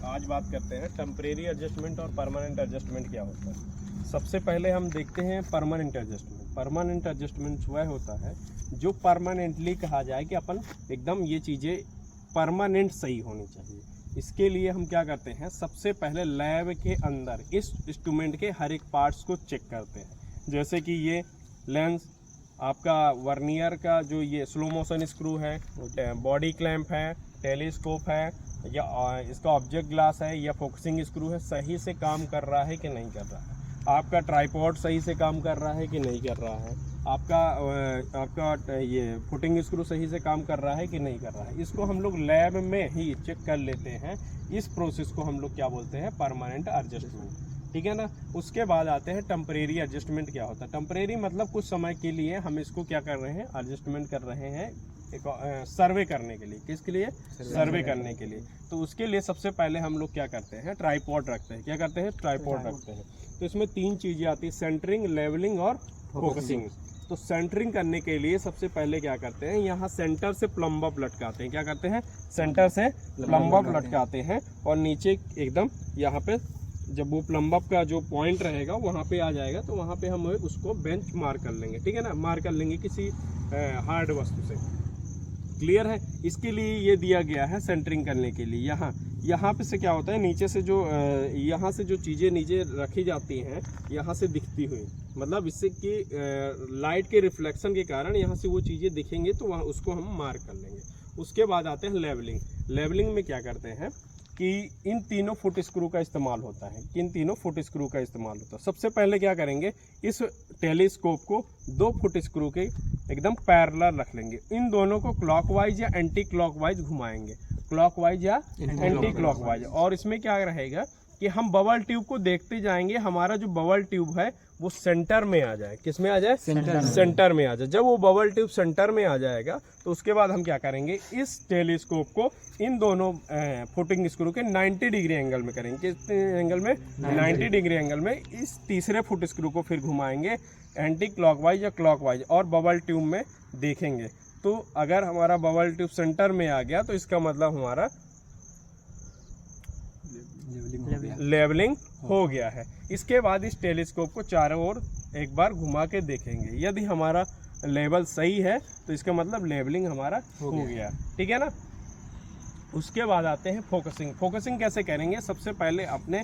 आज बात करते हैं टेम्परेरी एडजस्टमेंट और परमानेंट एडजस्टमेंट क्या होता है। सबसे पहले हम देखते हैं परमानेंट एडजस्टमेंट। परमानेंट एडजस्टमेंट वह होता है जो परमानेंटली कहा जाए कि अपन एकदम ये चीज़ें परमानेंट सही होनी चाहिए। इसके लिए हम क्या करते हैं, सबसे पहले लैब के अंदर इस इंस्ट्रूमेंट के हर एक पार्ट्स को चेक करते हैं। जैसे कि ये लेंस, आपका वर्नियर का जो ये स्लो मोशन स्क्रू है, बॉडी क्लैंप है, टेलीस्कोप है, या इसका ऑब्जेक्ट ग्लास है, या फोकसिंग स्क्रू है, सही से काम कर रहा है कि नहीं कर रहा है। आपका ट्राइपॉड सही से काम कर रहा है कि नहीं कर रहा है। आपका ये फुटिंग स्क्रू सही से काम कर रहा है कि नहीं कर रहा है। इसको हम लोग लैब में ही चेक कर लेते हैं। इस प्रोसेस को हम लोग क्या बोलते हैं, परमानेंट एडजस्टमेंट। ठीक है ना। उसके बाद आते हैं टेम्परेरी एडजस्टमेंट। क्या होता है टेम्परेरी, मतलब कुछ समय के लिए हम इसको क्या कर रहे हैं, एडजस्टमेंट कर रहे हैं एक सर्वे करने के लिए। किसके लिए? सर्वे करने के लिए। तो उसके लिए सबसे पहले हम लोग क्या करते हैं, ट्राइपॉड रखते हैं। क्या करते हैं? ट्राइपॉड रखते हैं। तो इसमें 3 चीज़ें आती है, सेंटरिंग, लेवलिंग और फोकसिंग। तो सेंटरिंग करने के लिए सबसे पहले क्या करते हैं, यहाँ सेंटर से प्लम्ब अप लटकाते हैं। क्या करते हैं? सेंटर से प्लम्ब अप लटकाते हैं और नीचे एकदम यहाँ पे जब वो प्लम्ब अप का जो पॉइंट रहेगा वहाँ पे आ जाएगा, तो वहाँ पे हम उसको बेंच मार्क कर लेंगे। ठीक है ना, मार्क कर लेंगे किसी हार्ड वस्तु से। क्लियर है। इसके लिए ये दिया गया है सेंटरिंग करने के लिए। यहाँ पे से क्या होता है, नीचे से जो यहाँ से जो चीज़ें नीचे रखी जाती हैं, यहाँ से दिखती हुई, मतलब इससे कि लाइट के रिफ्लेक्शन के कारण यहाँ से वो चीज़ें दिखेंगे, तो वहाँ उसको हम मार्क कर लेंगे। उसके बाद आते हैं लेवलिंग। लेवलिंग में क्या करते हैं कि इन तीनों फुट स्क्रू का इस्तेमाल होता है। किन तीनों फुट स्क्रू का इस्तेमाल होता है। सबसे पहले क्या करेंगे, इस टेलीस्कोप को 2 फुट स्क्रू के एकदम पैरेलल रख लेंगे। इन दोनों को क्लॉकवाइज या एंटी क्लॉकवाइज घुमाएंगे, क्लॉकवाइज या एंटी क्लॉकवाइज। और इसमें क्या रहेगा कि हम बबल ट्यूब को देखते जाएंगे, हमारा जो बबल ट्यूब है वो सेंटर में आ जाए। किस में आ जाए? सेंटर में आ जाए। जब वो बबल ट्यूब सेंटर में आ जाएगा तो उसके बाद हम क्या करेंगे, इस टेलीस्कोप को इन दोनों फुटिंग स्क्रू के 90 डिग्री एंगल में करेंगे। किस एंगल में? 90 डिग्री एंगल में। इस तीसरे फुट स्क्रू को फिर घुमाएंगे एंटी क्लॉकवाइज या क्लॉकवाइज और बबल ट्यूब में देखेंगे। तो अगर हमारा बबल ट्यूब सेंटर में आ गया तो इसका मतलब हमारा लेवलिंग हो गया है। इसके बाद इस टेलीस्कोप को चारों ओर एक बार घुमा के देखेंगे। यदि हमारा लेवल सही है तो इसका मतलब लेवलिंग हमारा हो गया। ठीक है ना। उसके बाद आते हैं फोकसिंग। फोकसिंग कैसे करेंगे, सबसे पहले अपने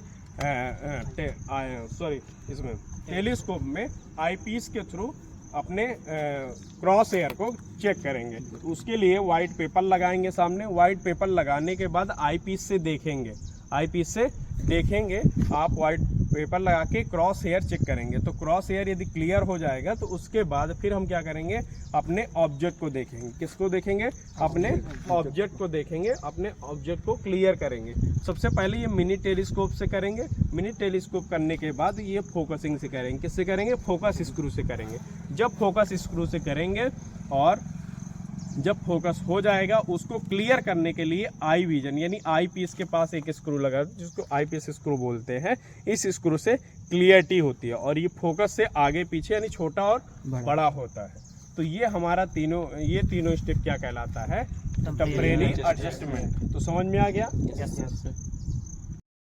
इसमें टेलीस्कोप में आईपीस के थ्रू अपने क्रॉस एयर को चेक करेंगे। उसके लिए वाइट पेपर लगाएंगे सामने। वाइट पेपर लगाने के बाद आईपीस से देखेंगे। आईपीस से देखेंगे आप, वाइट पेपर लगा के क्रॉस हेयर चेक करेंगे। तो क्रॉस हेयर यदि क्लियर हो जाएगा तो उसके बाद फिर हम क्या करेंगे, अपने ऑब्जेक्ट को देखेंगे। किसको देखेंगे? अपने ऑब्जेक्ट को देखेंगे, अपने ऑब्जेक्ट को क्लियर करेंगे। सबसे पहले ये मिनी टेलीस्कोप से करेंगे। मिनी टेलीस्कोप करने के बाद ये फोकसिंग से करेंगे। किससे करेंगे? फोकस स्क्रू से करेंगे। जब फोकस स्क्रू से करेंगे और जब फोकस हो जाएगा, उसको क्लियर करने के लिए आई विजन यानी आई पीस के पास एक स्क्रू लगा जिसको आई पीस स्क्रू बोलते हैं। इस स्क्रू से क्लियरिटी होती है और ये फोकस से आगे पीछे यानी छोटा और बड़ा होता है। तो ये हमारा तीनों स्टेप क्या कहलाता है, टेम्परेरी एडजस्टमेंट। तो समझ में आ गया?